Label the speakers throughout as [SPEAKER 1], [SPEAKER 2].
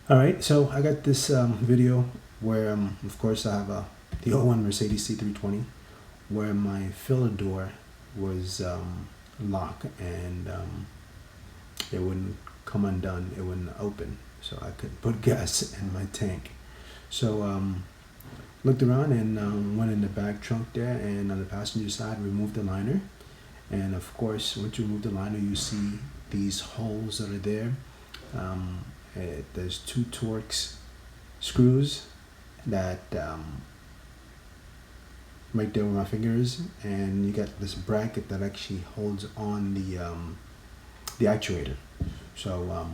[SPEAKER 1] All right, so I got this video where, of course, I have the '01 Mercedes C320 where my filler door was locked and it wouldn't come undone, it wouldn't open, so I couldn't put gas in my tank. So looked around and went in the back trunk there, and on the passenger side removed the liner. And of course, once you remove the liner, you see these holes that are there. There's two Torx screws that right there where my finger is, and you got this bracket that actually holds on the actuator. So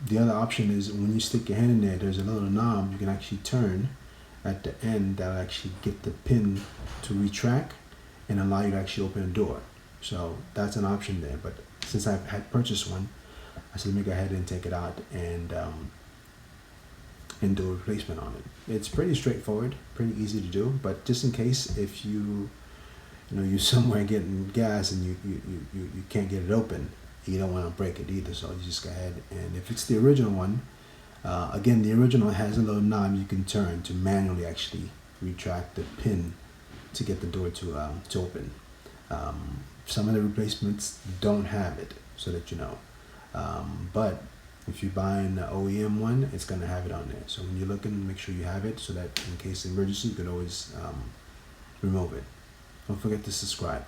[SPEAKER 1] the other option is when you stick your hand in there, there's a little knob you can actually turn at the end that will actually get the pin to retract and allow you to actually open a door. So that's an option there. But since I had purchased one, I said let me go ahead and take it out and do a replacement on it. It's pretty straightforward, pretty easy to do. But just in case, if you're somewhere getting gas and you can't get it open, you don't want to break it either. So you just go ahead, and if it's the original one, again, the original has a little knob you can turn to manually actually retract the pin to get the door to open. Some of the replacements don't have it, so that you know. But if you're buying the OEM one, it's going to have it on there. So when you're looking, make sure you have it so that in case of emergency, you can always remove it. Don't forget to subscribe.